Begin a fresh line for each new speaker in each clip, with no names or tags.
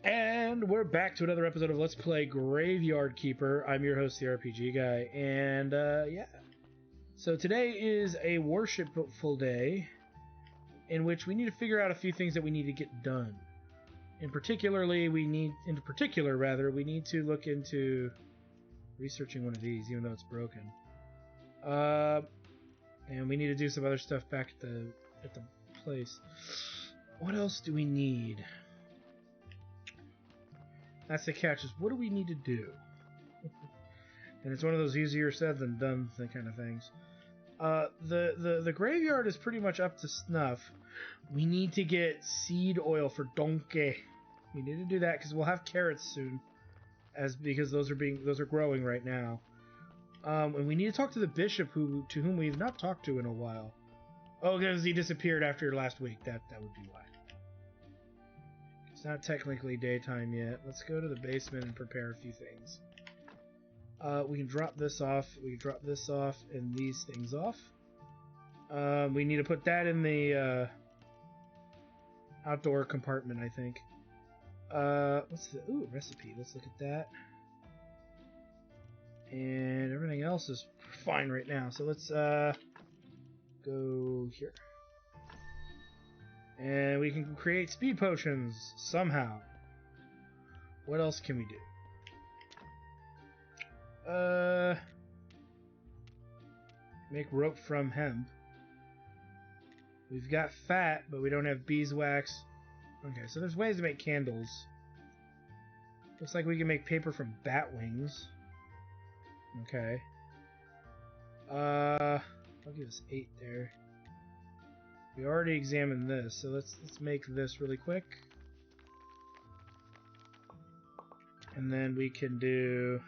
And we're back to another episode of Let's Play Graveyard Keeper. I'm your host, the RPG Guy, and yeah. So today is a worshipful day in which we need to figure out a few things that we need to get done. In particular, we need to look into researching one of these, even though it's broken. And we need to do some other stuff back at the place. What else do we need? That's the catch, is what do we need to do? And it's one of those easier said than done kind of things. The graveyard is pretty much up to snuff. We need to get seed oil for donkey. We need to do that because we'll have carrots soon, because those are growing right now. And we need to talk to the bishop, to whom we've not talked to in a while. Oh, because he disappeared after last week. That would be why. It's not technically daytime yet. Let's go to the basement and prepare a few things. We can drop this off. We can drop this off and these things off. We need to put that in the outdoor compartment, I think. What's the... Ooh, recipe. Let's look at that. And everything else is fine right now. So let's go here. And we can create speed potions somehow. What else can we do? Make rope from hemp. We've got fat, but we don't have beeswax. Okay, so there's ways to make candles. Looks like we can make paper from bat wings. Okay. I'll give us 8 there. We already examined this, so let's make this really quick. And then we can do...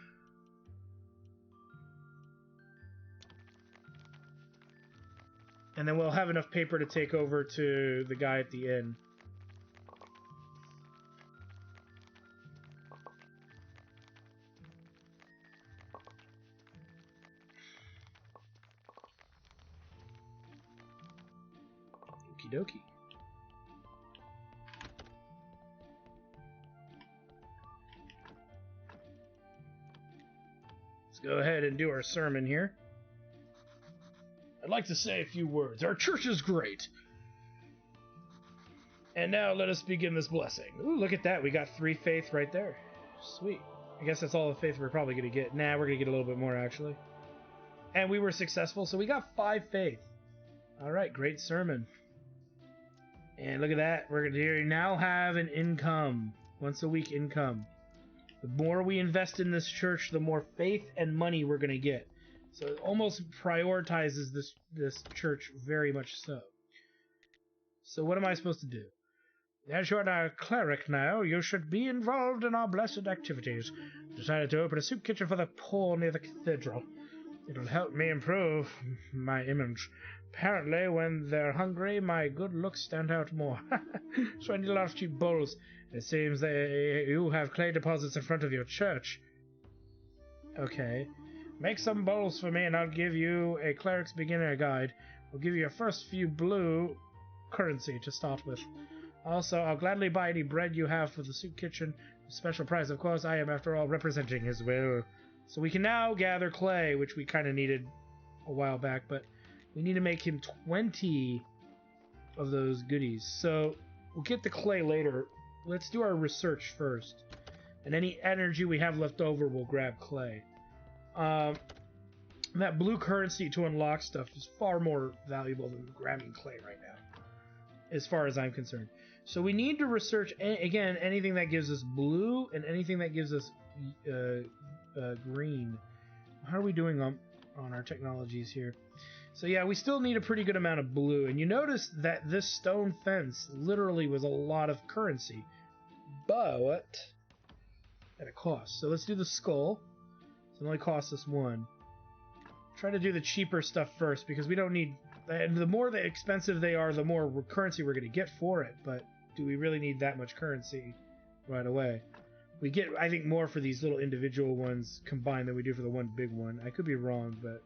And then we'll have enough paper to take over to the guy at the inn. Okie dokie. Let's go ahead and do our sermon here. I'd like to say a few words. Our church is great. And now let us begin this blessing. Ooh, look at that. We got 3 faith right there. Sweet. I guess that's all the faith we're probably going to get. Nah, we're going to get a little bit more, actually. And we were successful, so we got 5 faith. Alright, great sermon. And look at that. We're going to now have an income. Once a week income. The more we invest in this church, the more faith and money we're going to get. So it almost prioritizes this church very much so. So what am I supposed to do? As you're a cleric now, you should be involved in our blessed activities. Decided to open a soup kitchen for the poor near the cathedral. It'll help me improve my image. Apparently, when they're hungry, my good looks stand out more. So I need a lot of cheap bowls. It seems that you have clay deposits in front of your church. Okay. Make some bowls for me and I'll give you a cleric's beginner guide. We'll give you your first few blue currency to start with. Also, I'll gladly buy any bread you have for the soup kitchen. Special price, of course. I am, after all, representing his will. So we can now gather clay, which we kind of needed a while back, but we need to make him 20 of those goodies. So we'll get the clay later. Let's do our research first. And any energy we have left over, we'll grab clay. That blue currency to unlock stuff is far more valuable than grabbing clay right now, as far as I'm concerned. So we need to research, again, anything that gives us blue and anything that gives us green. How are we doing on our technologies here? So yeah, we still need a pretty good amount of blue. And you notice that this stone fence literally was a lot of currency, but at a cost. So let's do the skull. So it only costs us 1. Try to do the cheaper stuff first, because we don't need... And the more expensive they are, the more currency we're going to get for it. But do we really need that much currency right away? We get, I think, more for these little individual ones combined than we do for the one big one. I could be wrong, but...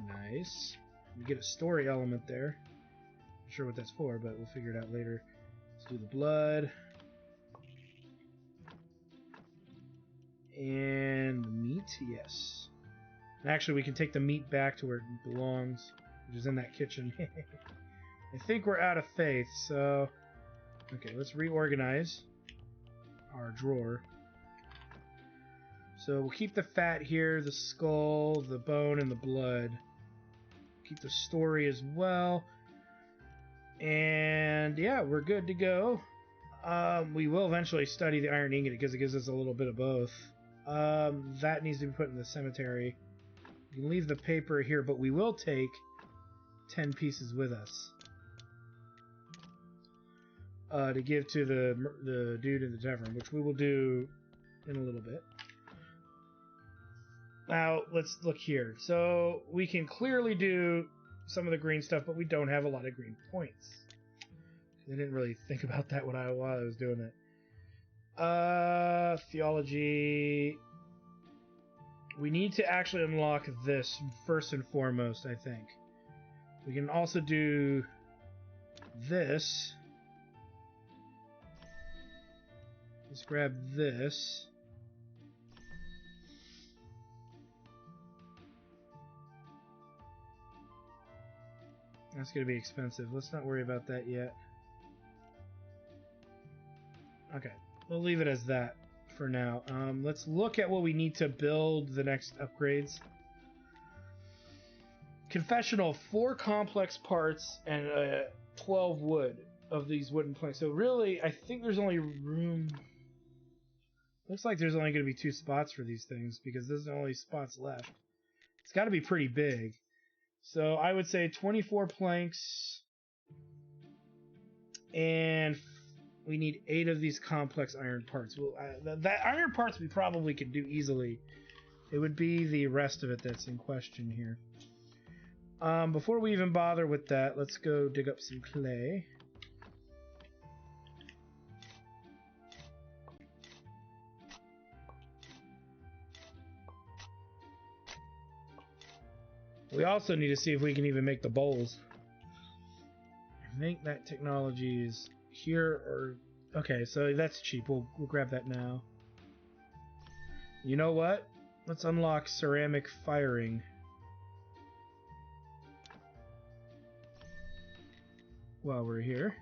Nice. We get a story element there. Not sure what that's for, but we'll figure it out later. Let's do the blood. And the meat, yes. And actually, we can take the meat back to where it belongs, which is in that kitchen. I think we're out of faith, so... Okay, let's reorganize our drawer. So we'll keep the fat here, the skull, the bone, and the blood. Keep the story as well. And yeah, we're good to go. We will eventually study the iron ingot because it gives us a little bit of both. That needs to be put in the cemetery. You can leave the paper here, but we will take 10 pieces with us. To give to the dude in the tavern, which we will do in a little bit. Now, let's look here. So, we can clearly do some of the green stuff, but we don't have a lot of green points. I didn't really think about that while I was doing it. Theology... We need to actually unlock this first and foremost, I think. We can also do this. Let's grab this. That's going to be expensive. Let's not worry about that yet. Okay, we'll leave it as that for now. Let's look at what we need to build the next upgrades. Confessional, 4 complex parts and 12 wood of these wooden planks. So really, I think there's only room... Looks like there's only going to be 2 spots for these things because there's only spots left. It's got to be pretty big. So I would say 24 planks, and we need 8 of these complex iron parts. Well, that iron parts we probably could do easily. It would be the rest of it that's in question here. Before we even bother with that, let's go dig up some clay. We also need to see if we can even make the bowls. I think that technology is here or... Okay, so that's cheap. We'll grab that now. You know what? Let's unlock ceramic firing. While we're here.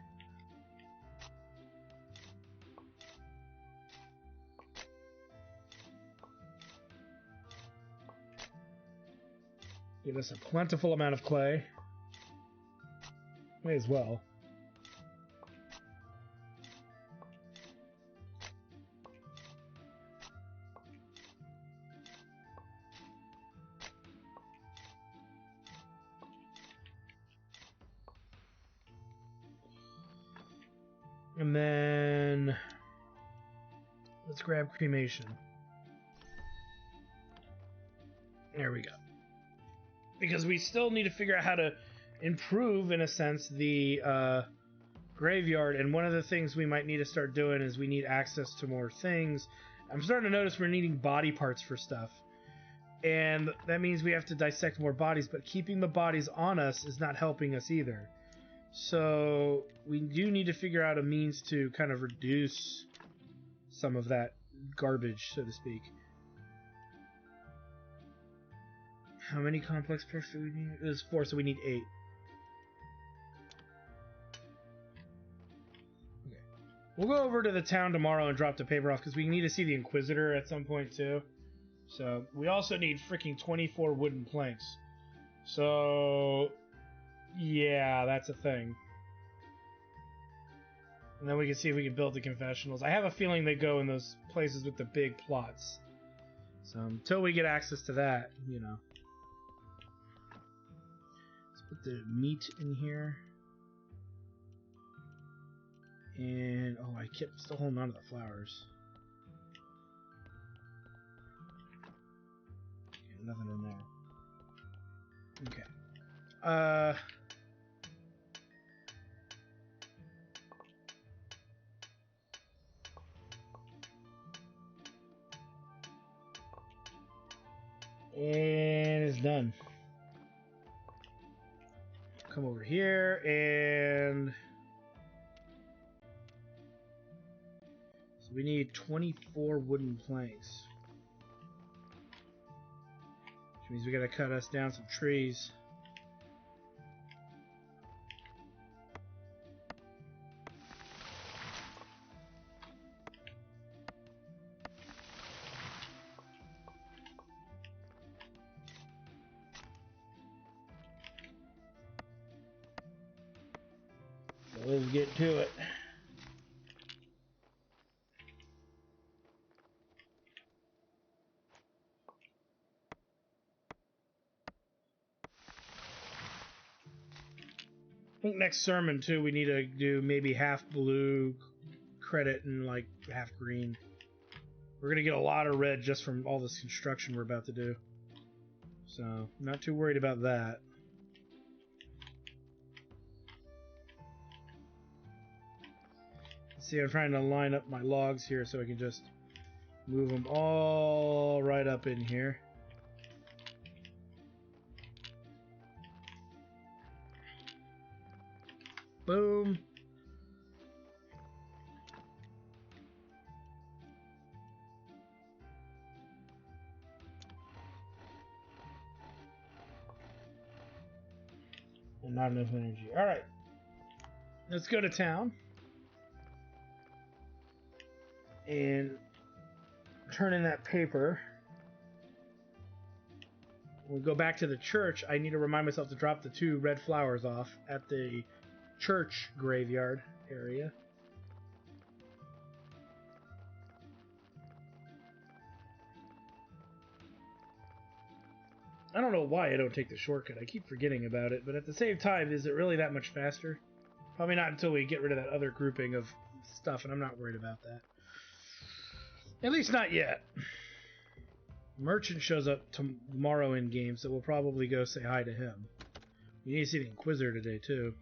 Give us a plentiful amount of clay. May as well. And then let's grab cremation. There we go. Because we still need to figure out how to improve, in a sense, the graveyard. And one of the things we might need to start doing is we need access to more things. I'm starting to notice we're needing body parts for stuff. And that means we have to dissect more bodies, but keeping the bodies on us is not helping us either. So we do need to figure out a means to kind of reduce some of that garbage, so to speak. How many complex parts do we need? There's 4, so we need 8. Okay. We'll go over to the town tomorrow and drop the paper off, because we need to see the Inquisitor at some point, too. So, we also need freaking 24 wooden planks. So, yeah, that's a thing. And then we can see if we can build the confessionals. I have a feeling they go in those places with the big plots. So, until we get access to that, you know. Put the meat in here. And, oh, I kept still holding on to the flowers. Okay, nothing in there. Okay. And it's done. come over here and so we need 24 wooden planks. Which means we gotta cut us down some trees. So let's get to it. I think next sermon too we need to do maybe half blue credit and like half green. We're gonna get a lot of red just from all this construction we're about to do. So not too worried about that. See, I'm trying to line up my logs here so I can just move them all right up in here. Boom. And not enough energy. Alright. Let's go to town. And turn in that paper. We'll go back to the church. I need to remind myself to drop the 2 red flowers off at the church graveyard area. I don't know why I don't take the shortcut. I keep forgetting about it, but at the same time, is it really that much faster? Probably not until we get rid of that other grouping of stuff, and I'm not worried about that. At least not yet. Merchant shows up tomorrow in game, so we'll probably go say hi to him. We need to see the Inquisitor today, too.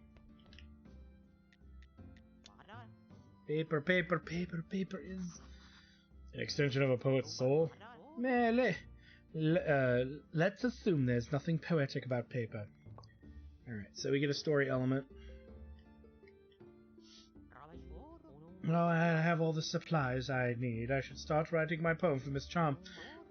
Paper, paper, paper, paper is an extension of a poet's soul. Let's assume there's nothing poetic about paper. Alright, so we get a story element. Oh, I have all the supplies I need. I should start writing my poem for Miss Charm.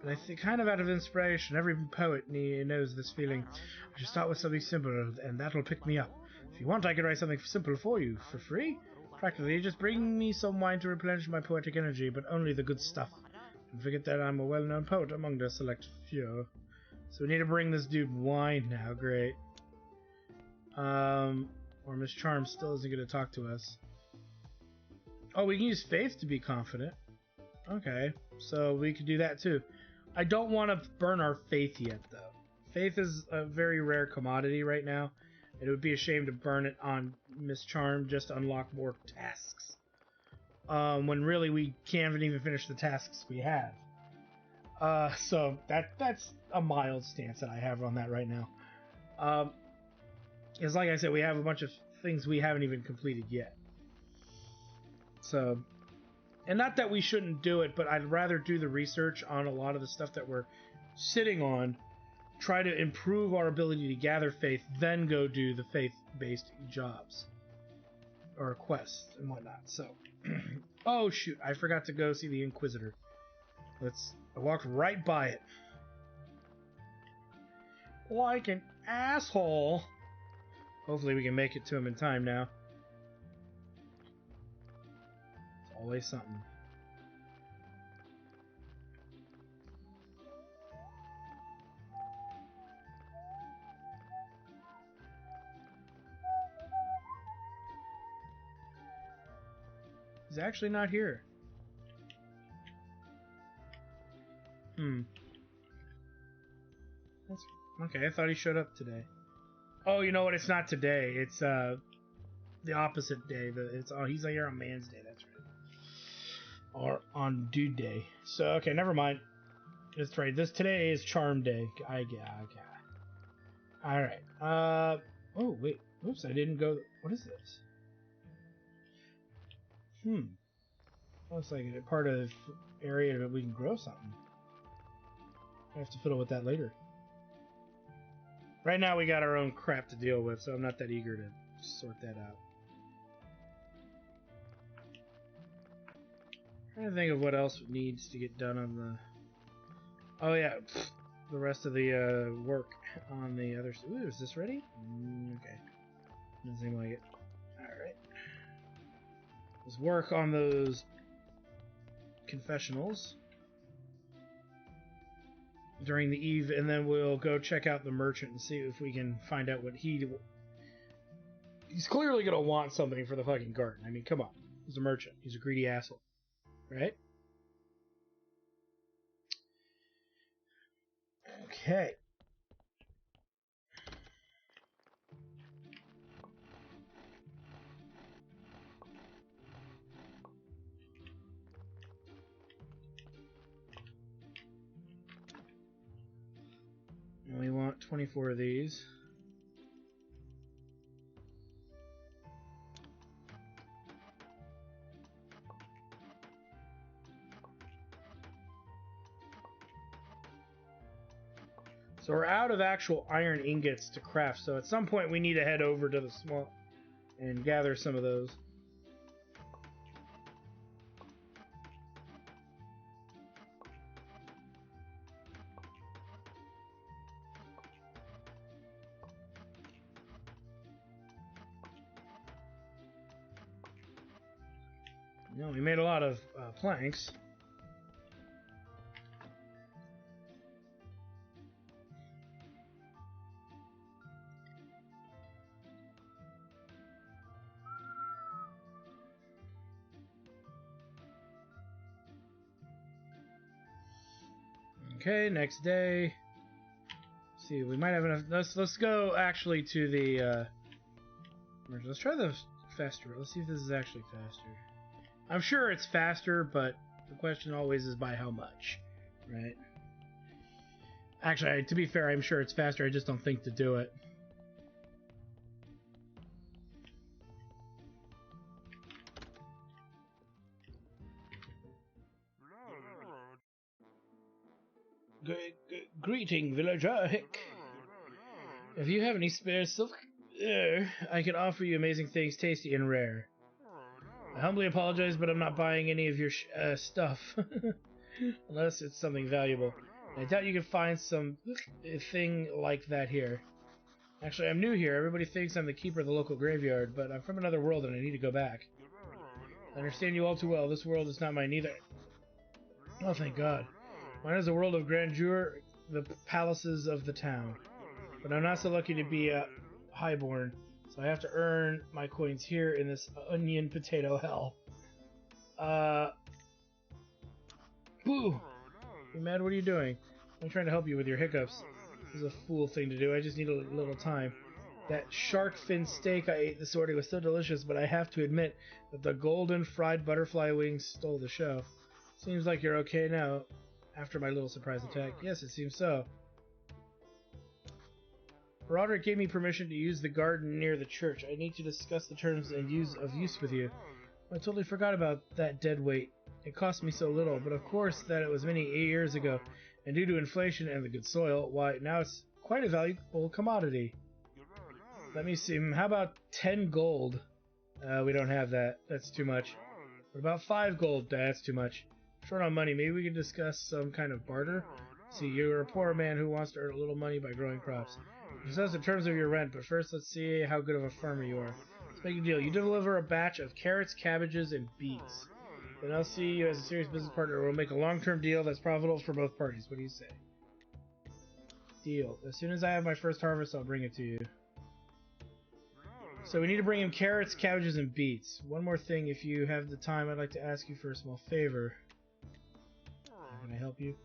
But I think kind of out of inspiration. Every poet knows this feeling. I should start with something simple, and that'll pick me up. If you want, I could write something simple for you, for free. Practically, just bring me some wine to replenish my poetic energy, but only the good stuff. Don't forget that I'm a well-known poet among the select few. So we need to bring this dude wine now. Great. Or Miss Charm still isn't going to talk to us. Oh, we can use faith to be confident. Okay, so we could do that too. I don't want to burn our faith yet, though. Faith is a very rare commodity right now. It would be a shame to burn it on Miss Charm just to unlock more tasks. When really we can't even finish the tasks we have. So that's a mild stance that I have on that right now. It's like I said, we have a bunch of things we haven't even completed yet. So, and not that we shouldn't do it, but I'd rather do the research on a lot of the stuff that we're sitting on, try to improve our ability to gather faith, then go do the faith-based jobs or quests and whatnot. So, oh shoot, I forgot to go see the Inquisitor. I walked right by it. Like an asshole. Hopefully we can make it to him in time now. It's always something. He's actually not here. That's, okay, I thought he showed up today. Oh, you know what? It's not today. It's the opposite day. He's here on Man's Day. That's right. Or on Dude Day. So okay, never mind. That's right. Today is Charm Day. Okay. All right. Oh wait. Oops, I didn't go. What is this? Looks like a part of the area that we can grow something. I have to fiddle with that later. Right now we got our own crap to deal with, so I'm not that eager to sort that out. I'm trying to think of what else needs to get done on the... Oh yeah, the rest of the work on the other... Ooh, is this ready? Okay. Doesn't seem like it. Alright. Let's work on those confessionals during the eve, and then we'll go check out the merchant and see if we can find out what he's clearly gonna want something for the fucking garden. I mean, come on. He's a merchant. He's a greedy asshole. Right? Okay. And we want 24 of these. So we're out of actual iron ingots to craft, so at some point we need to head over to the swamp and gather some of those. No, we made a lot of planks. Okay, next day. Let's see, we might have enough. Let's go actually to the. Let's try the faster. Let's see if this is actually faster. I'm sure it's faster, but the question always is by how much, right? Actually, to be fair, I'm sure it's faster. I just don't think to do it. Greeting, villager. Hick. If you have any spare silk, I can offer you amazing things, tasty and rare. I humbly apologize, but I'm not buying any of your stuff. Unless it's something valuable. I doubt you can find some thing like that here. Actually, I'm new here. Everybody thinks I'm the keeper of the local graveyard, but I'm from another world and I need to go back. I understand you all too well. This world is not mine either. Oh, thank God. Mine is a world of grandeur, the palaces of the town. But I'm not so lucky to be a highborn, so I have to earn my coins here in this onion potato hell. Boo! You mad? What are you doing? I'm trying to help you with your hiccups. This is a fool thing to do. I just need a little time. That shark fin steak I ate this morning was so delicious, but I have to admit that the golden fried butterfly wings stole the show. Seems like you're okay now, after my little surprise attack. Yes, it seems so. Roderick gave me permission to use the garden near the church. I need to discuss the terms and use with you. I totally forgot about that dead weight. It cost me so little, but of course that it was many years ago, and due to inflation and the good soil, why, now it's quite a valuable commodity. Let me see, how about 10 gold? We don't have that. That's too much. What about 5 gold? That's too much. Short on money. Maybe we can discuss some kind of barter? See, you're a poor man who wants to earn a little money by growing crops. Discuss the terms of your rent, but first let's see how good of a farmer you are. Let's make a deal. You deliver a batch of carrots, cabbages, and beets. Then I'll see you as a serious business partner. We'll make a long-term deal that's profitable for both parties. What do you say? Deal. As soon as I have my first harvest, I'll bring it to you. So we need to bring him carrots, cabbages, and beets. One more thing, if you have the time, I'd like to ask you for a small favor. Can I help you?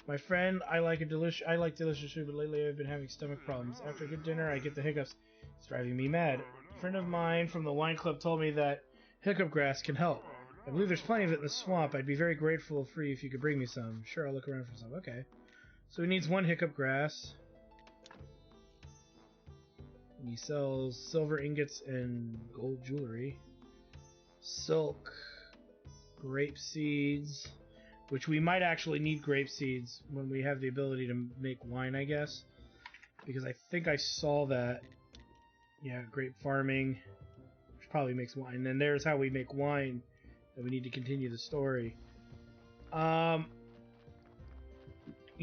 My friend, I like delicious food, but lately I've been having stomach problems. After a good dinner, I get the hiccups. It's driving me mad. A friend of mine from the wine club told me that hiccup grass can help. I believe there's plenty of it in the swamp. I'd be very grateful for you if you could bring me some. Sure, I'll look around for some. Okay. So he needs 1 hiccup grass. And he sells silver ingots and gold jewelry. Silk. Grape seeds. Which we might actually need grape seeds when we have the ability to make wine, I guess. because I think I saw that. Yeah, grape farming, which probably makes wine. And then there's how we make wine. That we need to continue the story. You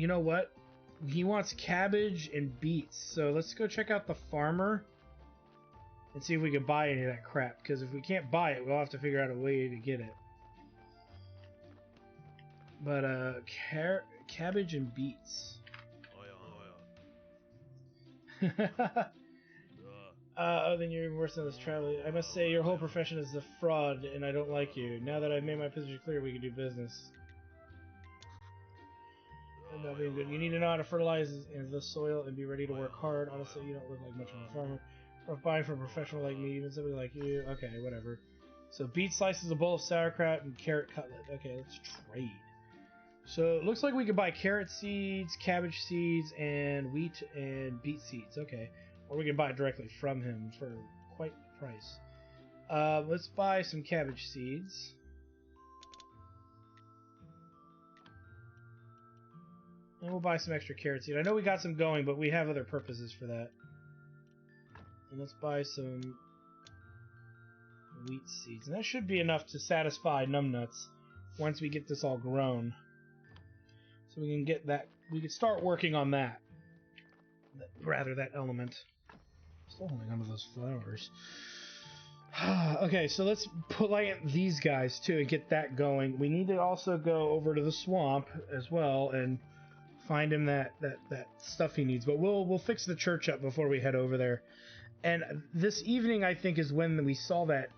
know what? He wants cabbage and beets, so let's go check out the farmer and see if we can buy any of that crap. Because if we can't buy it, we'll have to figure out a way to get it. But cabbage and beets. Then you're even worse than this traveling. I must say your whole profession is a fraud, and I don't like you. Now that I've made my position clear, we can do business. I'm not being good. You need to know how to fertilize the soil and be ready to work hard. Honestly, you don't look like much of a farmer. Or buying from a professional like me, even somebody like you. Okay, whatever. So beet slices, a bowl of sauerkraut, and carrot cutlet. Okay, let's trade. So it looks like we could buy carrot seeds, cabbage seeds, and wheat and beet seeds. Okay. Or we can buy it directly from him for quite the price. Let's buy some cabbage seeds. And we'll buy some extra carrot seed. I know we got some going, but we have other purposes for that. And let's buy some wheat seeds. And that should be enough to satisfy numbnuts once we get this all grown. So we can get that. We can start working on that. Rather, that element. Still holding onto those flowers. Okay, so let's plant these guys too and get that going. We need to also go over to the swamp as well and find him that stuff he needs. But we'll fix the church up before we head over there. And this evening, I think, is when we saw that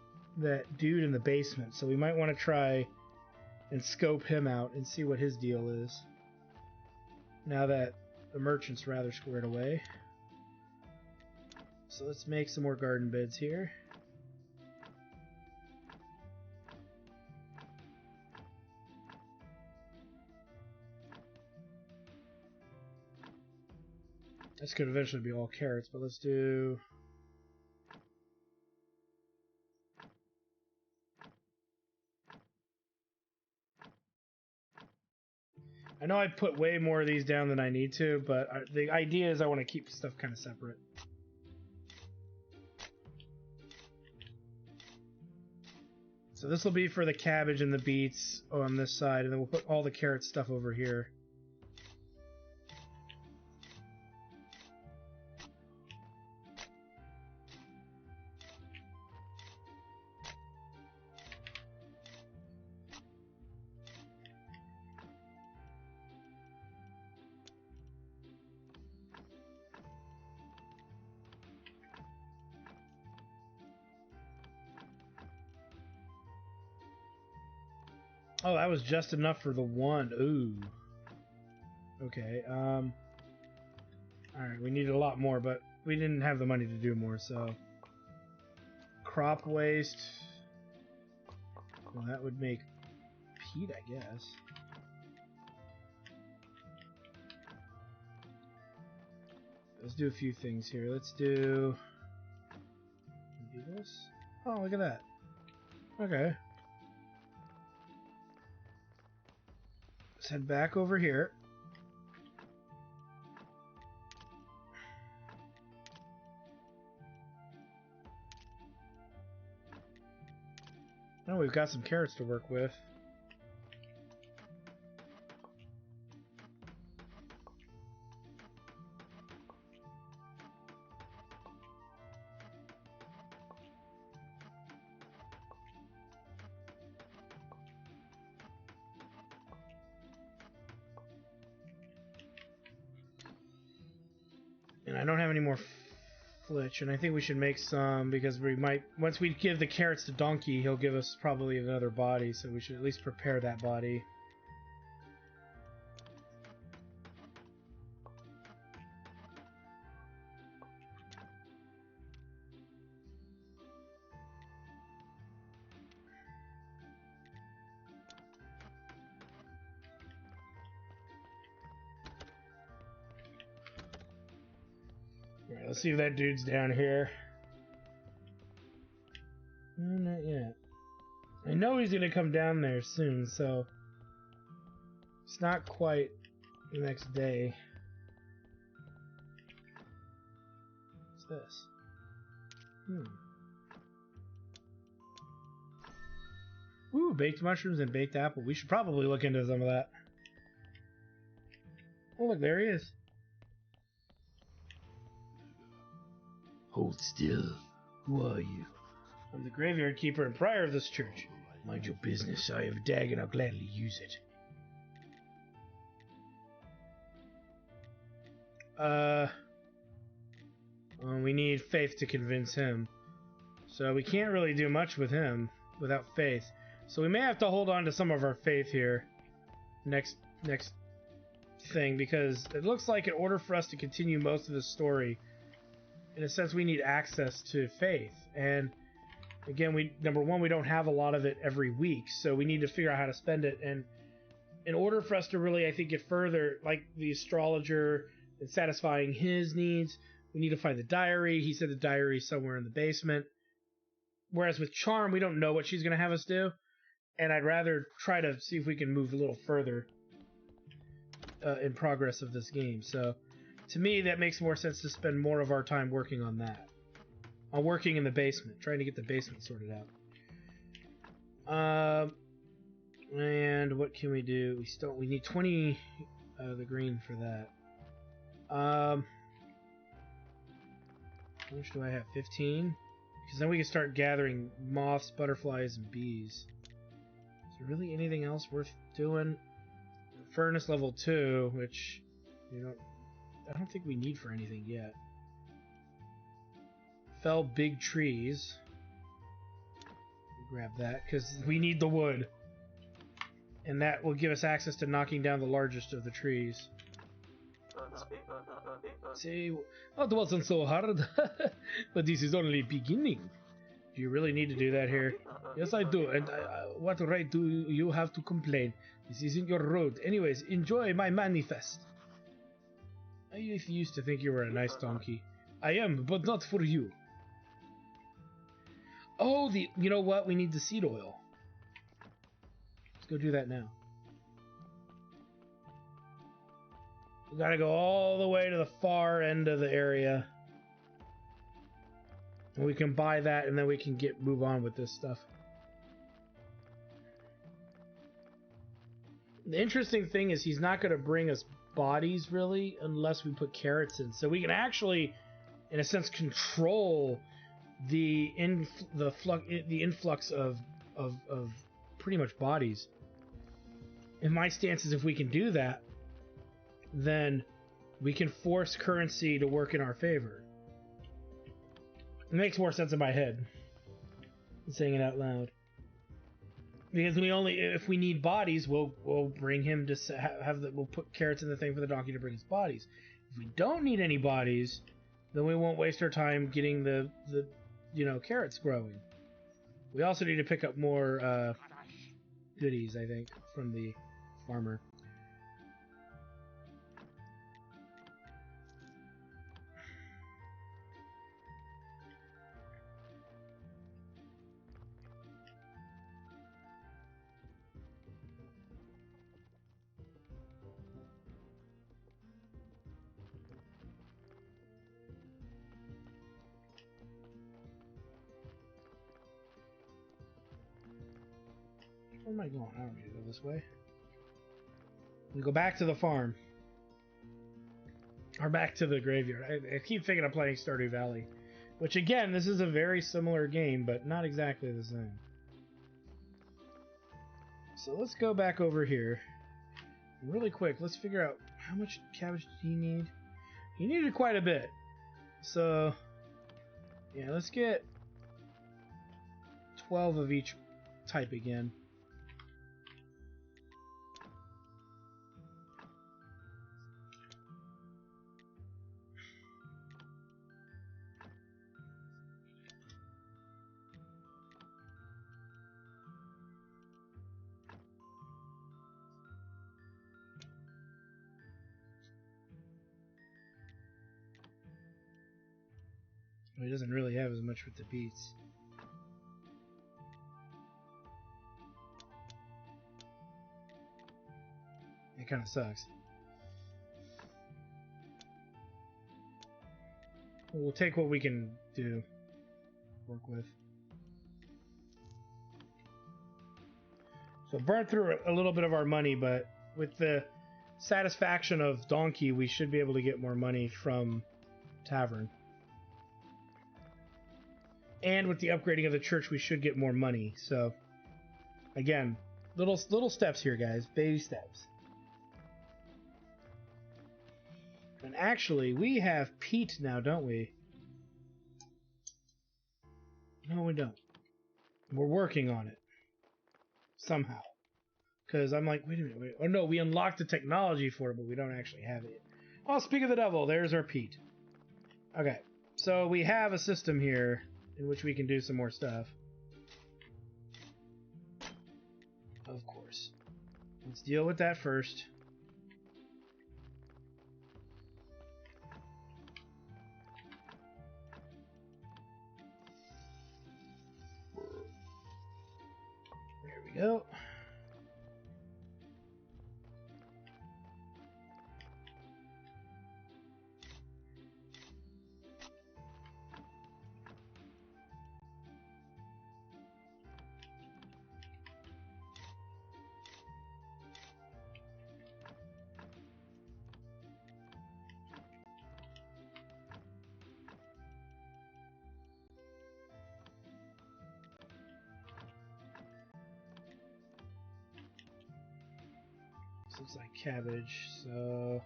dude in the basement. So we might want to try and scope him out and see what his deal is. Now that the merchant's rather squared away. So let's make some more garden beds here. This could eventually be all carrots, but let's do... I know I put way more of these down than I need to, but the idea is I want to keep stuff kind of separate. So this will be for the cabbage and the beets on this side, and then we'll put all the carrot stuff over here. Oh, that was just enough for the one. Ooh. Okay, alright, we needed a lot more, but we didn't have the money to do more, so... Crop waste... Well, that would make peat, I guess. Let's do a few things here. Let's do this. Oh, look at that. Okay. Let's head back over here. Oh, we've got some carrots to work with. And I don't have any more flitch, and I think we should make some, because we might, once we give the carrots to Donkey, he'll give us probably another body, so we should at least prepare that body. Alright, let's see if that dude's down here. No, not yet. I know he's gonna come down there soon, so it's not quite the next day. this? Ooh, baked mushrooms and baked apple. We should probably look into some of that. Oh, look, there he is.
Hold still. Who are you?
I'm the graveyard keeper and prior of this church.
Mind your business. I have a dag and I'll gladly use it.
We need faith to convince him. So we can't really do much with him without faith. So we may have to hold on to some of our faith here. Next thing, because it looks like in order for us to continue most of the story, in a sense, we need access to faith. And again, number one, we don't have a lot of it every week, so we need to figure out how to spend it. And in order for us to really, I think, get further, like the astrologer and satisfying his needs, we need to find the diary. He said the diary is somewhere in the basement. Whereas with Charm, we don't know what she's going to have us do. And I'd rather try to see if we can move a little further in progress of this game. So, to me, that makes more sense to spend more of our time working on that. On working in the basement, trying to get the basement sorted out. And what can we do? We need 20 the green for that. How much do I have? 15? Because then we can start gathering moths, butterflies, and bees. Is there really anything else worth doing? Furnace level 2, which I don't think we need for anything yet. Fell big trees. Grab that, because we need the wood. And that will give us access to knocking down the largest of the trees. See, that wasn't so hard, but this is only beginning. Do you really need to do that here? Yes, I do, and what right do you have to complain? This isn't your road. Anyways, enjoy my manifest. I used to think you were a nice donkey. I am, but not for you. Oh, you know what? We need the seed oil. Let's go do that now. We gotta go all the way to the far end of the area. And we can buy that, and then we can move on with this stuff. The interesting thing is he's not going to bring us bodies, really, unless we put carrots in. So we can actually, in a sense, control the influx of pretty much bodies. And my stance is if we can do that, then we can force currency to work in our favor. It makes more sense in my head than saying it out loud. Because if we need bodies, we'll bring him to we'll put carrots in the thing for the donkey to bring his bodies. If we don't need any bodies, then we won't waste our time getting the carrots growing. We also need to pick up more goodies, I think, from the farmer. Where am I going? I don't need to go this way. We go back to the farm. Or back to the graveyard. I keep thinking I'm playing Stardew Valley. Which, again, this is a very similar game, but not exactly the same. So let's go back over here. Really quick, let's figure out how much cabbage did he need? He needed quite a bit. So, yeah, let's get 12 of each type again. Well, he doesn't really have as much with the beets. It kind of sucks. Oh, We'll take what we can do. Work with. So burn through a little bit of our money, but with the satisfaction of Donkey, we should be able to get more money from Tavern. And with the upgrading of the church, we should get more money. So, again, little steps here, guys. Baby steps. And actually, we have peat now, don't we? No, we don't. We're working on it. Somehow. Because I'm like, wait a minute. Oh, no, we unlocked the technology for it, but we don't actually have it. Oh, speak of the devil, there's our peat. Okay, so we have a system here in which we can do some more stuff. Of course. Let's deal with that first. There we go. This looks like cabbage, so...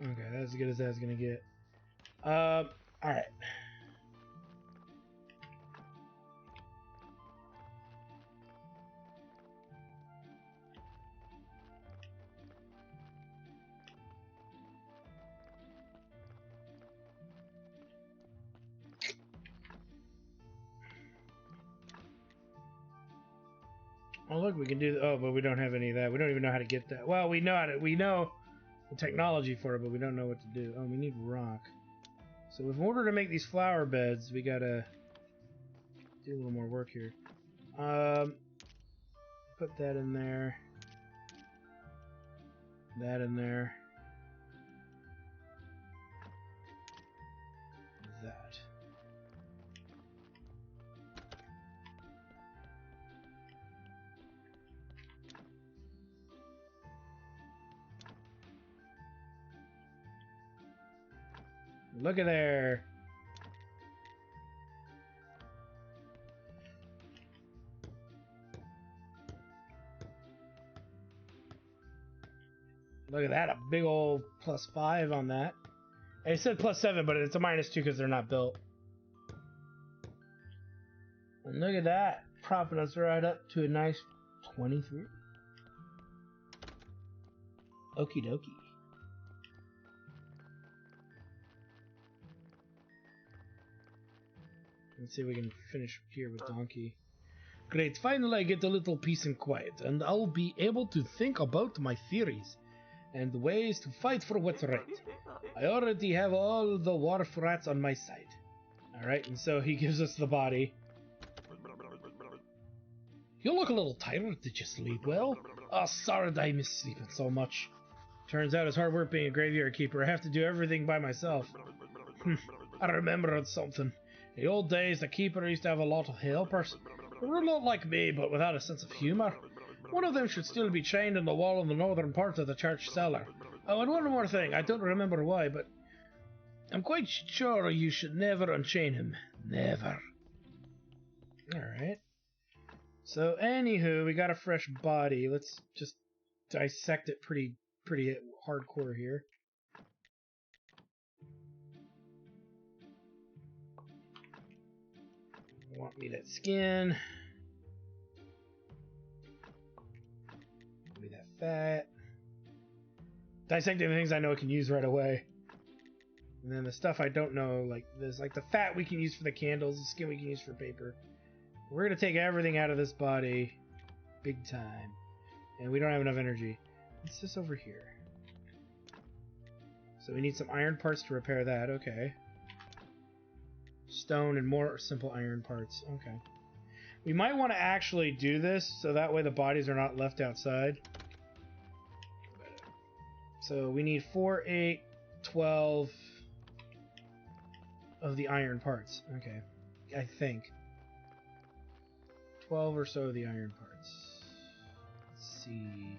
Okay, that's as good as that's gonna get. Alright. Oh look, we can do. Oh, but we don't have any of that. We don't even know how to get that. Well, we know how to. We know the technology for it, but we don't know what to do. Oh, we need rock. So, in order to make these flower beds, we gotta do a little more work here. Put that in there. That in there. That. Look at there. Look at that, a big old +5 on that. It said +7, but it's a -2 because they're not built. And look at that, propping us right up to a nice 23. Okie dokie. Let's see if we can finish here with Donkey. Great, finally I get a little peace and quiet, and I'll be able to think about my theories and ways to fight for what's right. I already have all the wharf rats on my side. Alright, and so he gives us the body. You look a little tired. Did you sleep well? Oh, sorry I miss sleeping so much. Turns out it's hard work being a graveyard keeper. I have to do everything by myself. I remembered something. In the old days, the keeper used to have a lot of helpers. They were not like me, but without a sense of humor. One of them should still be chained in the wall in the northern part of the church cellar. Oh, and one more thing. I don't remember why, but I'm quite sure you should never unchain him. Never. Alright. So, anywho, we got a fresh body. Let's just dissect it pretty hardcore here. Want me that skin. Want me that fat. Dissecting the things I know I can use right away. And then the stuff I don't know, like this, like the fat we can use for the candles, the skin we can use for paper. We're gonna take everything out of this body, big time. And we don't have enough energy. What's this over here? So we need some iron parts to repair that, okay. Stone and more simple iron parts, okay. We might want to actually do this so that way the bodies are not left outside. So we need 4, 8, 12 of the iron parts. Okay, I think 12 or so of the iron parts. Let's see.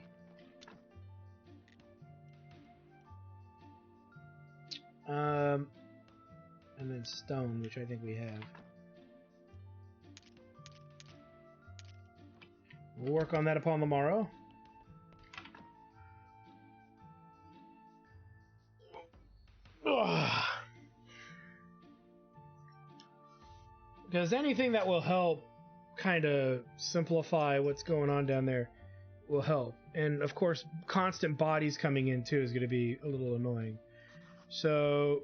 And then stone, which I think we have. We'll work on that upon the morrow. Ugh. Because anything that will help kind of simplify what's going on down there will help. And of course, constant bodies coming in too is going to be a little annoying. So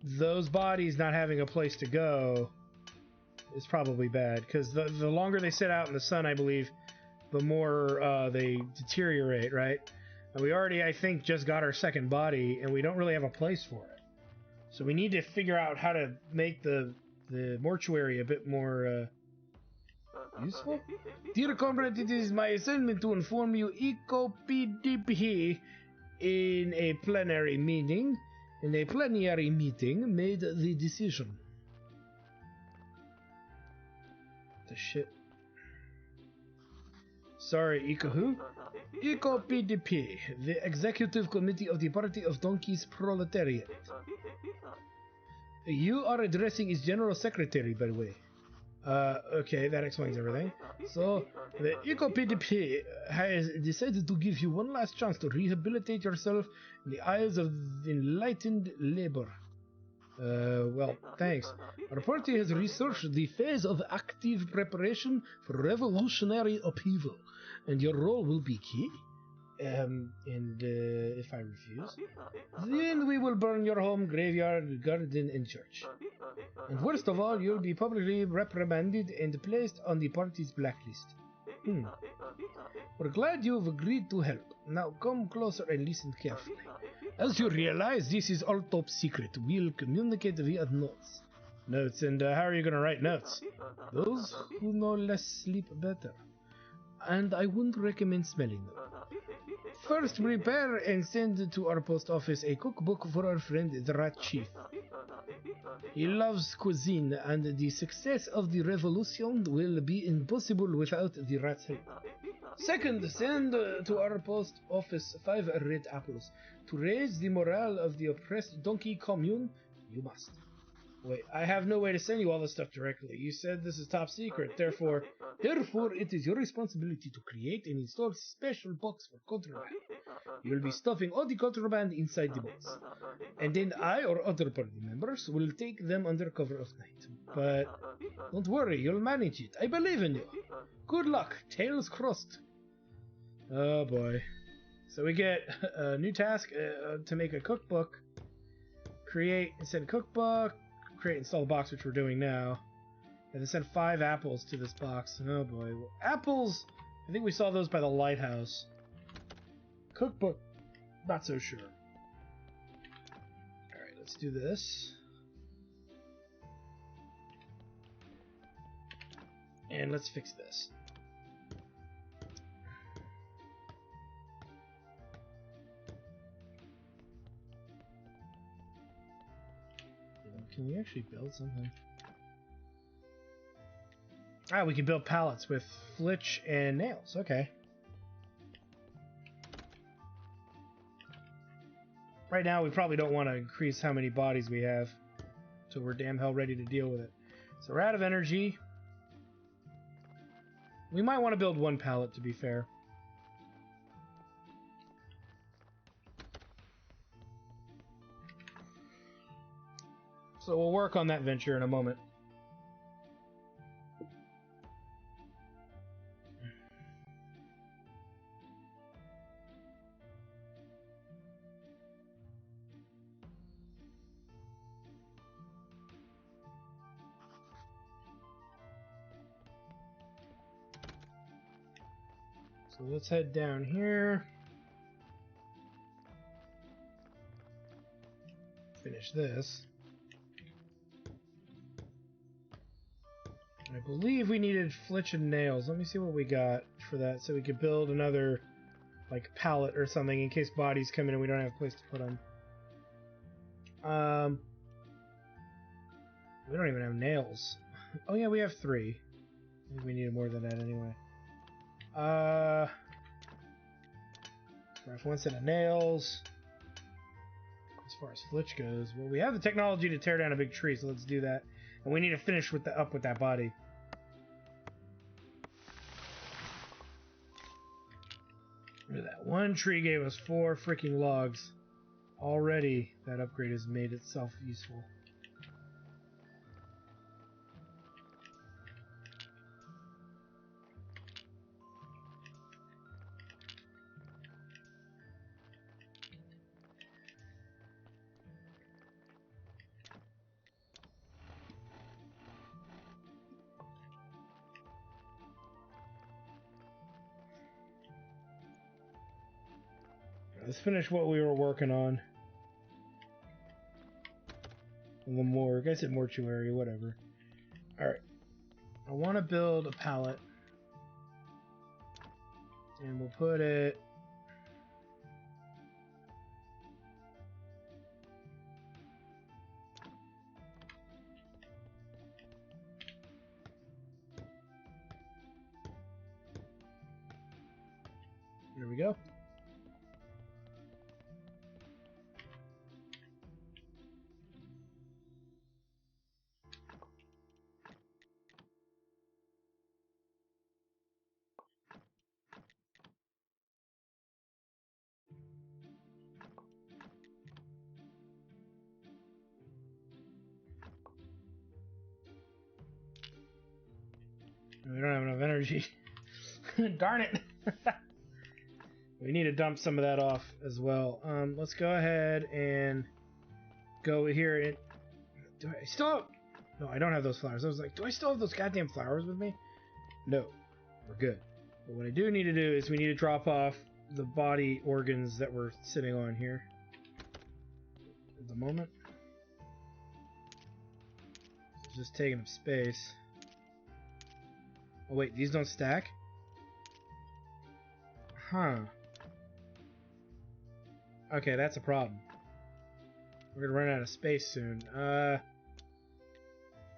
those bodies not having a place to go is probably bad, because the longer they sit out in the sun, I believe, the more they deteriorate, right? And we already, I think, just got our second body, and we don't really have a place for it. So we need to figure out how to make the mortuary a bit more useful. Dear Comrade, it is my assignment to inform you EcoPDP in a plenary meeting. In a plenary meeting, made the decision. The shit. Sorry, Eco who? Eco PDP, the Executive Committee of the Party of Donkeys Proletariat. You are addressing as General Secretary, by the way. Okay, that explains everything. So, the Eco PDP has decided to give you one last chance to rehabilitate yourself in the eyes of enlightened labor. Well, thanks. Our party has researched the phase of active preparation for revolutionary upheaval, and your role will be key. If I refuse, then we will burn your home, graveyard, garden, and church. And worst of all, you'll be publicly reprimanded and placed on the party's blacklist. We're glad you've agreed to help. Now come closer and listen carefully. As you realize, this is all top secret. We'll communicate via notes. Notes, and how are you going to write notes? Those who know less sleep better. And I wouldn't recommend smelling them. First, prepare and send to our post office a cookbook for our friend the Rat Chief. He loves cuisine, and the success of the revolution will be impossible without the rat's help. Second, send to our post office 5 red apples. To raise the morale of the oppressed donkey commune, you must. Wait, I have no way to send you all this stuff directly. You said this is top secret, therefore it is your responsibility to create and install special box for contraband. You will be stuffing all the contraband inside the box. And then I or other party members will take them under cover of night. But don't worry, you'll manage it. I believe in you. Good luck, tails crossed. Oh boy. So we get a new task to make a cookbook. Create and send cookbook. Create and install the box, which we're doing now. And then send 5 apples to this box. Oh boy. Well, apples! I think we saw those by the lighthouse. Cookbook, not so sure. Alright, let's do this. And let's fix this. Can we actually build something? Ah, we can build pallets with flitch and nails. Okay. Right now, we probably don't want to increase how many bodies we have, so we're damn hell ready to deal with it. So we're out of energy. We might want to build 1 pallet, to be fair. So we'll work on that venture in a moment. So let's head down here. Finish this. I believe we needed flitch and nails. Let me see what we got for that so we could build another like pallet or something in case bodies come in and we don't have a place to put them. We don't even have nails. Oh yeah, we have 3. I think we needed more than that anyway. Craft 1 set of nails. As far as flitch goes, well, we have the technology to tear down a big tree, so let's do that. And we need to finish with up with that body. Look at that. 1 tree gave us 4 freaking logs. Already, that upgrade has made itself useful. Let's finish what we were working on. The morgue. I said mortuary, whatever. Alright. I want to build a pallet. And we'll put it... There we go. We don't have enough energy. Darn it! We need to dump some of that off as well. Let's go ahead and go here and... Do I still have... No, I don't have those flowers. I was like, do I still have those goddamn flowers with me? No. We're good. But what I do need to do is we need to drop off the body organs that we're sitting on here. At the moment. It's just taking up space. Oh wait, these don't stack? Huh. Okay, that's a problem. We're gonna run out of space soon.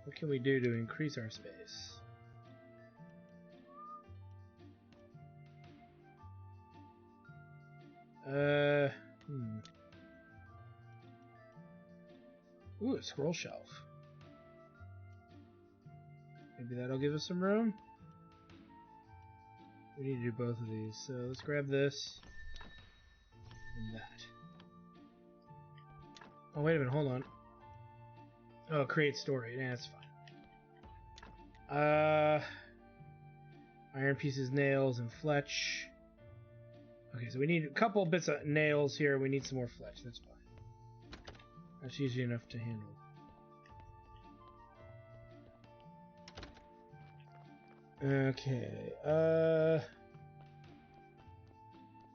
What can we do to increase our space? Ooh, a scroll shelf. Maybe that'll give us some room? We need to do both of these, so let's grab this and that. Oh, wait a minute, hold on. Oh, create story. Yeah, that's fine. Iron pieces, nails, and fletch. Okay, so we need a couple bits of nails here. We need some more fletch. That's fine. That's easy enough to handle. Okay,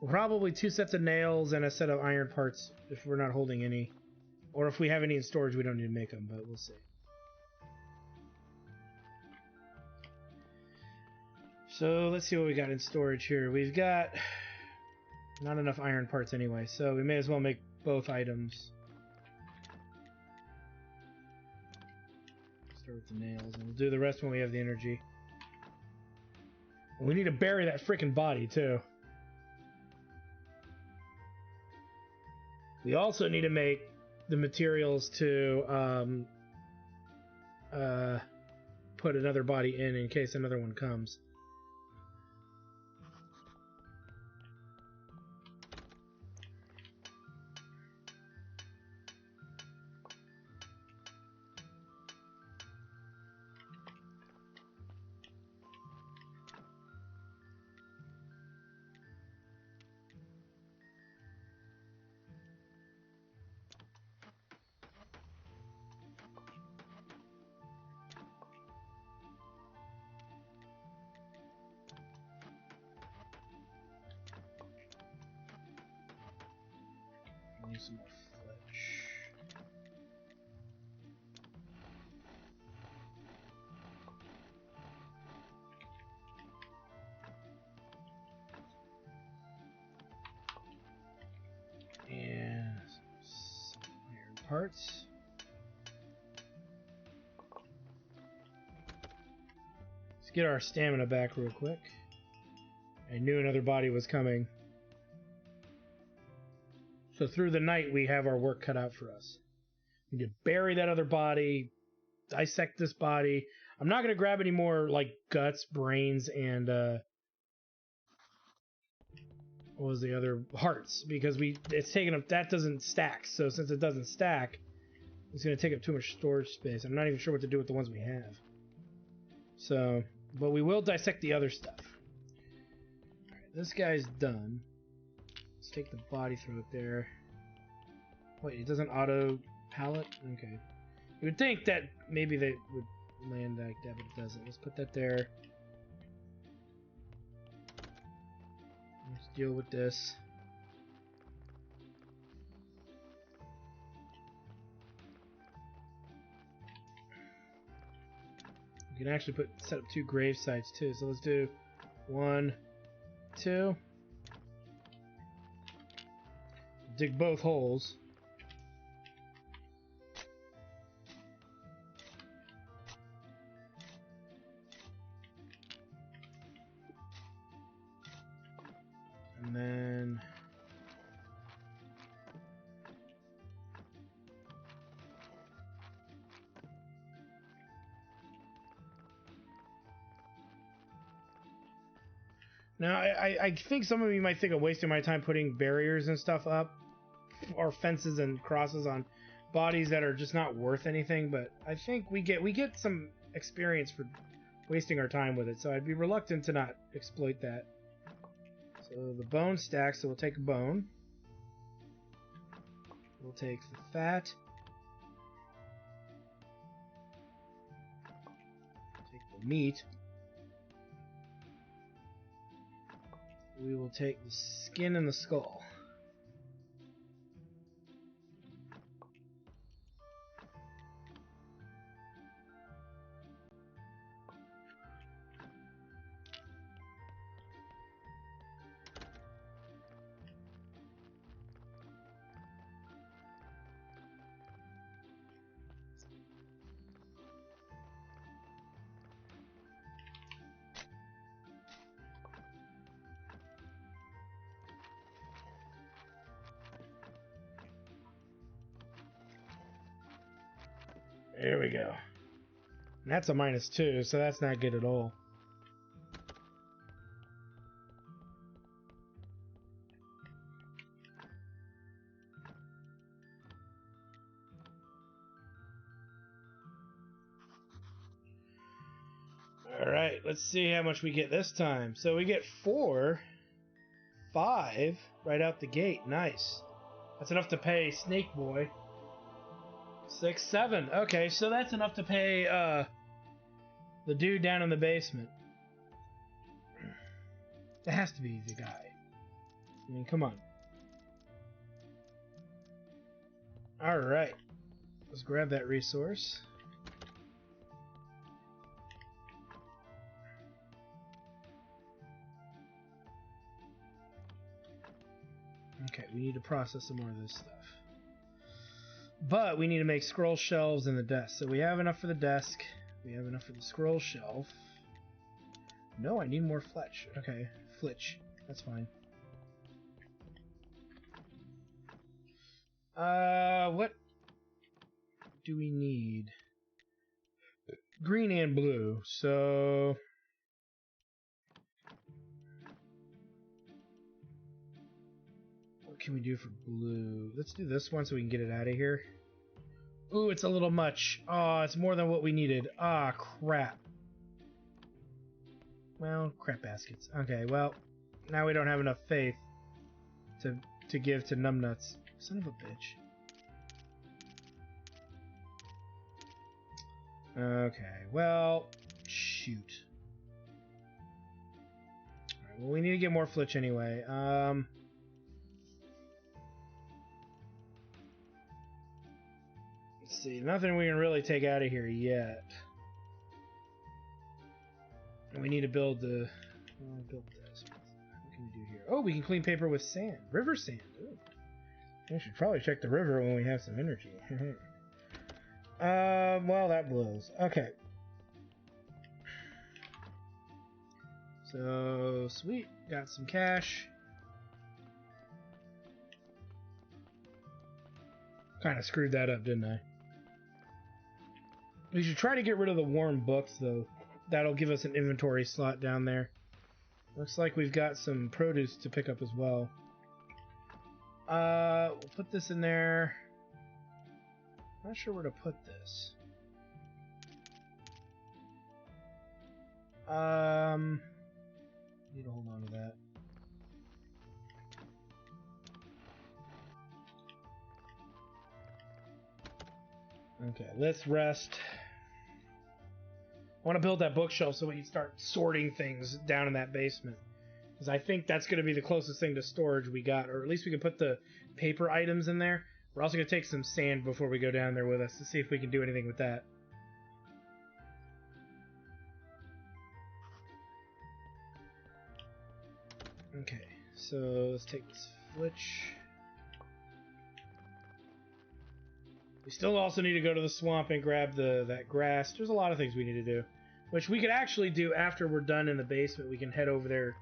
probably 2 sets of nails and a set of iron parts if we're not holding any. Or if we have any in storage, we don't need to make them, but we'll see. So let's see what we got in storage here. We've got not enough iron parts anyway, so we may as well make both items. Start with the nails, and we'll do the rest when we have the energy. And we need to bury that freaking body, too. We also need to make the materials to put another body in case another one comes. Need some more fletch. parts. Let's get our stamina back real quick. I knew another body was coming. So through the night, we have our work cut out for us. We need to bury that other body, dissect this body. I'm not going to grab any more, like, guts, brains, and, what was the other? Hearts, because it's taking up, that doesn't stack. So since it doesn't stack, it's going to take up too much storage space. I'm not even sure what to do with the ones we have. So, but we will dissect the other stuff. Alright, this guy's done. Let's take the body, throw it there. Wait, it doesn't auto pallet? Okay. You would think that maybe they would land like that, but it doesn't. Let's put that there. Let's deal with this. You can actually set up 2 grave sites too. So let's do 1, 2. Dig both holes. And then now I think some of you might think I'm wasting my time putting barriers and stuff up, or fences and crosses on bodies that are just not worth anything, but I think we get some experience for wasting our time with it, so I'd be reluctant to not exploit that. So the bone stacks, so we'll take a bone. We'll take the fat. Take the meat. We will take the skin and the skull. There we go. And that's a -2, so that's not good at all. Alright, let's see how much we get this time. So we get 4, 5 right out the gate. Nice. That's enough to pay Snake Boy. 6, 7. Okay, so that's enough to pay the dude down in the basement. That has to be the guy. I mean, come on. Alright. Let's grab that resource. Okay, we need to process some more of this stuff. But we need to make scroll shelves in the desk. So we have enough for the desk. We have enough for the scroll shelf. No, I need more fletch. Okay, flitch. That's fine. What do we need? Green and blue. So what can we do for blue? Let's do this one so we can get it out of here. Ooh, it's a little much. Oh, it's more than what we needed. Ah, crap. Well, crap baskets. Okay, well, now we don't have enough faith to give to numbnuts. Son of a bitch. Okay, well, shoot. Alright, well, we need to get more flitch anyway. Let's see, nothing we can really take out of here yet. We need to build the... build this. What can we do here? Oh, we can clean paper with sand. River sand. Ooh. We should probably check the river when we have some energy. Well, that blows. Okay. So, sweet. Got some cash. Kind of screwed that up, didn't I? We should try to get rid of the worn books, though. That'll give us an inventory slot down there. Looks like we've got some produce to pick up as well. We'll put this in there. Not sure where to put this. Need to hold on to that. Okay, let's rest. I want to build that bookshelf so we can start sorting things down in that basement. Because I think that's going to be the closest thing to storage we got. Or at least we can put the paper items in there. We're also going to take some sand before we go down there with us to see if we can do anything with that. Okay, so let's take this flitch. We still also need to go to the swamp and grab that grass. There's a lot of things we need to do. Which we could actually do after we're done in the basement. We can head over there,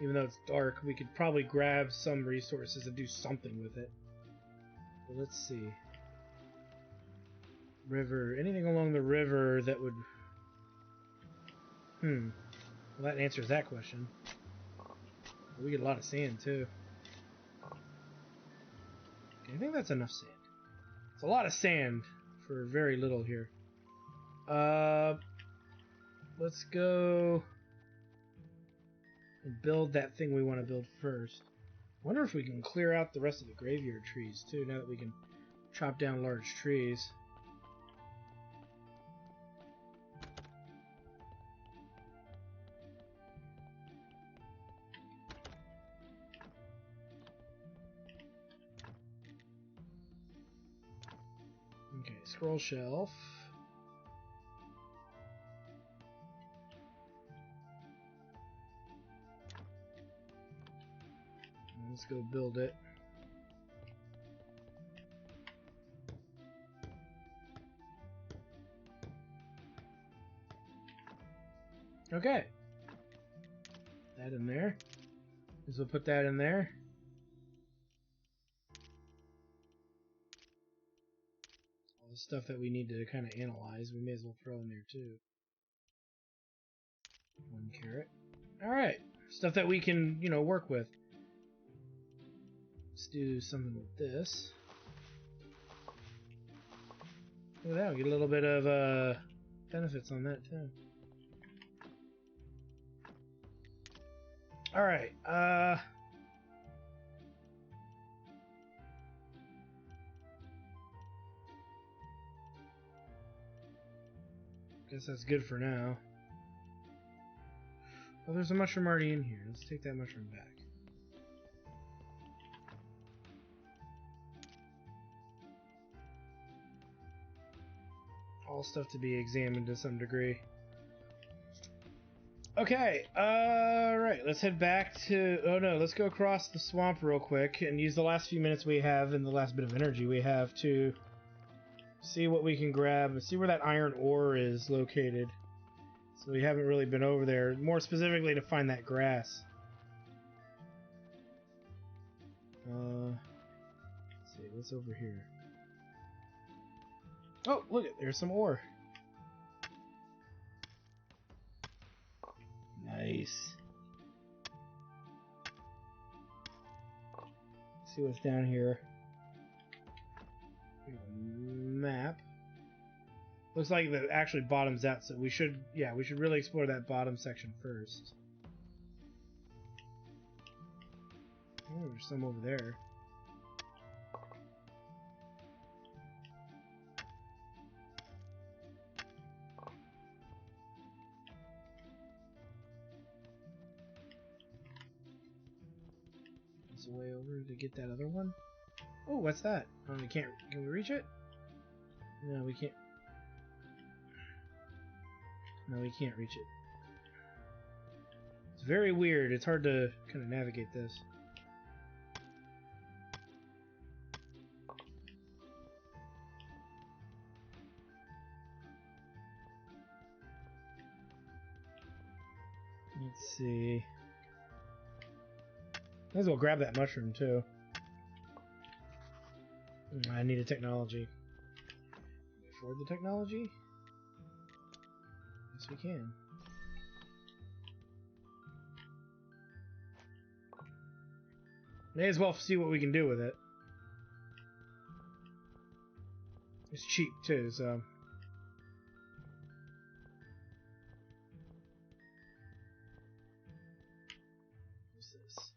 even though it's dark. We could probably grab some resources and do something with it. But let's see. River. Anything along the river that would... Well, that answers that question. We get a lot of sand, too. Okay, I think that's enough sand. It's a lot of sand for very little here. Let's go and build that thing we want to build first. I wonder if we can clear out the rest of the graveyard trees, too, now that we can chop down large trees. Okay, scroll shelf. Let's go build it. Okay. That in there. So we'll put that in there. All the stuff that we need to kind of analyze, we may as well throw in there too. 1 carrot. Alright. Stuff that we can, work with. Let's do something with this. Look at that, we get a little bit of benefits on that too. Alright, guess that's good for now. Oh, there's a mushroom already in here. Let's take that mushroom back. All stuff to be examined to some degree. Okay, alright, let's head back to... Oh no, let's go across the swamp real quick and use the last few minutes we have and the last bit of energy we have to see what we can grab and see where that iron ore is located. So we haven't really been over there, more specifically to find that grass. Let's see, what's over here? Oh, look, there's some ore. Nice. Let's see what's down here. Map. Looks like that actually bottoms out, so we should really explore that bottom section first. Oh, there's some over there. There's a way over to get that other one. Oh, what's that? Oh, we can't. Can we reach it? No, we can't. No, we can't reach it. It's very weird. It's hard to kind of navigate this. see. Might as well grab that mushroom too. I need a technology. Can we afford the technology? Yes, we can. May as well see what we can do with it. It's cheap too, so. What's this?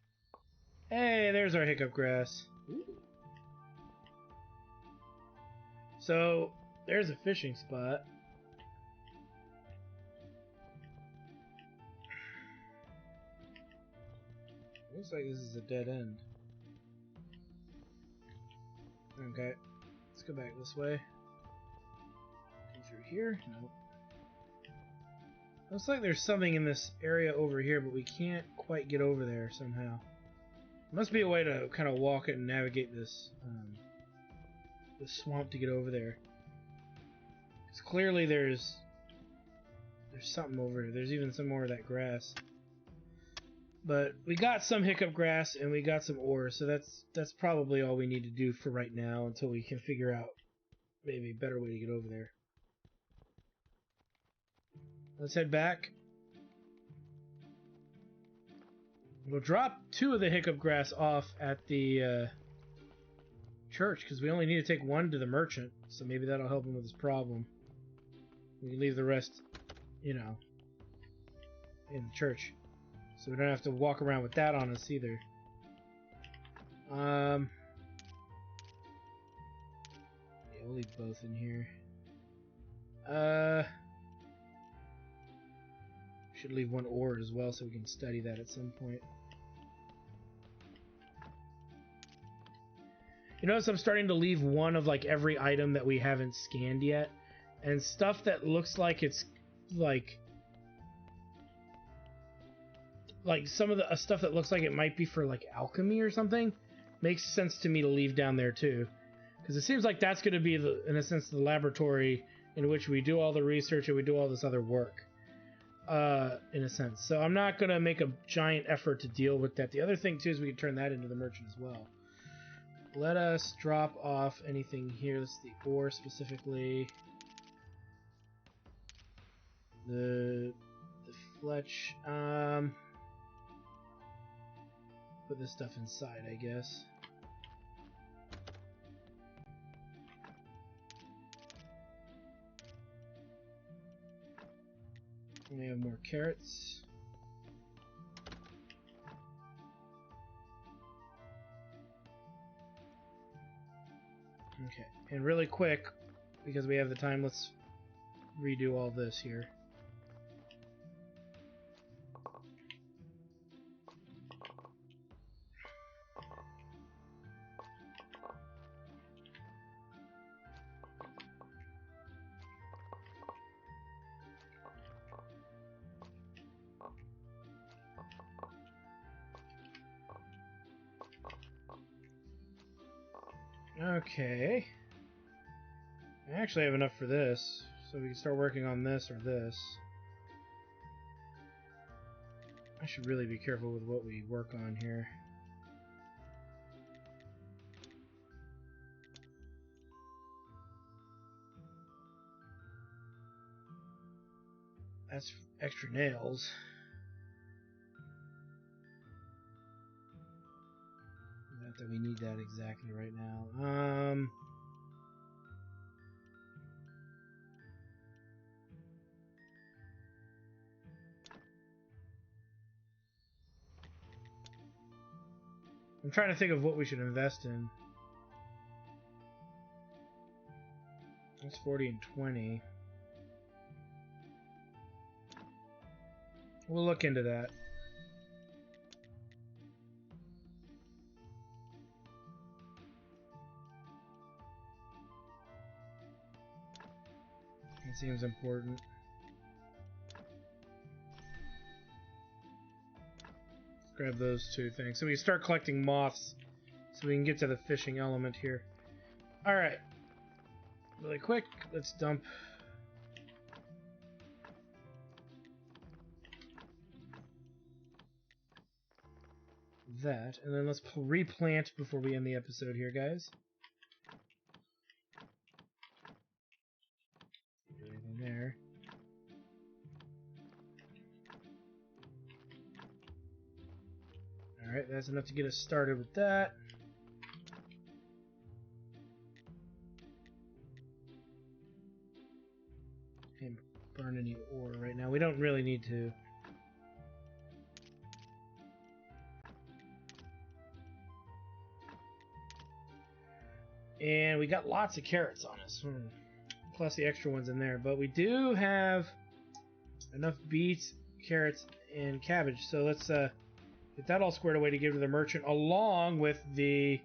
Hey, there's our hiccup grass. Ooh. So, there's a fishing spot. Looks like this is a dead end. Okay, let's go back this way. Go through here? Nope. Looks like there's something in this area over here, but we can't quite get over there somehow. Must be a way to kind of walk it and navigate this swamp to get over there. Because clearly there's something over here. There's even some more of that grass. But we got some hiccup grass and we got some ore, so that's probably all we need to do for right now until we can figure out maybe a better way to get over there. Let's head back. We'll drop 2 of the hiccup grass off at the church, because we only need to take 1 to the merchant, so maybe that'll help him with his problem. We can leave the rest, you know, in the church. So we don't have to walk around with that on us either. Yeah, we'll leave both in here. Should leave 1 ore as well so we can study that at some point. You notice I'm starting to leave 1 of like every item that we haven't scanned yet. And stuff that looks like it's like some of the stuff that looks like it might be for like alchemy or something makes sense to me to leave down there too, because it seems like that's going to be in a sense the laboratory in which we do all the research and we do all this other work, in a sense. So I'm not going to make a giant effort to deal with that. The other thing too is we can turn that into the merchant as well. Let us drop off anything here. This is the ore specifically. The Fletch. Put this stuff inside, I guess. We have more carrots. Okay, and really quick, because we have the time, let's redo all this here. Okay. I actually have enough for this, so we can start working on this or this. I should really be careful with what we work on here. That's extra nails. Not that we need that exactly right now. I'm trying to think of what we should invest in. That's 40 and 20. We'll look into that. It seems important. Let's grab those 2 things. So we start collecting moths so we can get to the fishing element here. Alright. Really quick, let's dump. that. And then let's replant before we end the episode here, guys. Anything there. Alright, that's enough to get us started with that. Can't burn any ore right now. We don't really need to. And we got lots of carrots on us. Plus the extra ones in there. But we do have enough beets, carrots, and cabbage. So let's get that all squared away to give to the merchant, along with the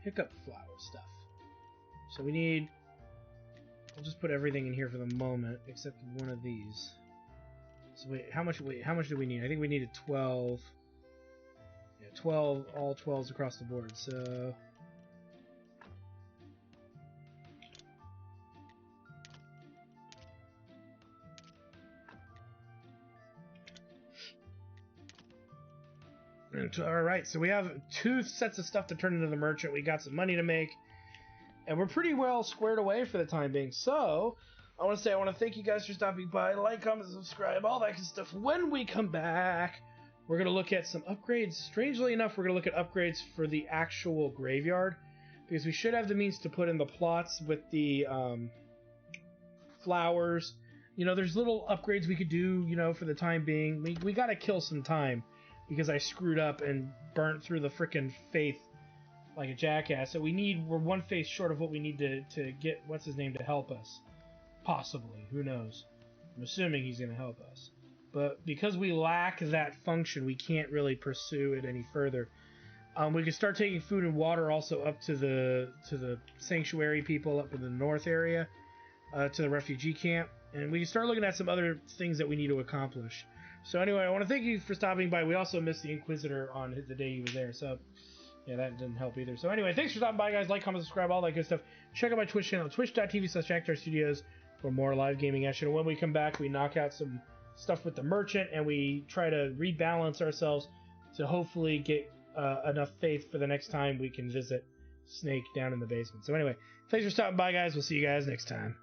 hiccup flower stuff. So we need... I'll just put everything in here for the moment, except one of these. So wait, how much do we need? I think we needed 12. Yeah, 12, all 12s across the board. So... Alright, so we have 2 sets of stuff to turn into the merchant. We got some money to make. And we're pretty well squared away for the time being. So, I want to thank you guys for stopping by. Like, comment, subscribe, all that good stuff. When we come back, we're going to look at some upgrades. Strangely enough, we're going to look at upgrades for the actual graveyard. Because we should have the means to put in the plots with the flowers. You know, there's little upgrades we could do, you know, for the time being. We got to kill some time. Because I screwed up and burnt through the frickin' faith like a jackass. So we're 1 faith short of what we need to get what's his name to help us. Possibly. Who knows? I'm assuming he's going to help us. But because we lack that function, we can't really pursue it any further. We can start taking food and water also up to the sanctuary people up in the north area, to the refugee camp. And we can start looking at some other things that we need to accomplish. So anyway, I want to thank you for stopping by. We also missed the Inquisitor on the day he was there, so yeah, that didn't help either. So anyway, thanks for stopping by, guys. Like, comment, subscribe, all that good stuff. Check out my Twitch channel, twitch.tv/ActarStudios, for more live gaming action. And when we come back, we knock out some stuff with the merchant, and we try to rebalance ourselves to hopefully get enough faith for the next time we can visit Snake down in the basement. So anyway, thanks for stopping by, guys. We'll see you guys next time.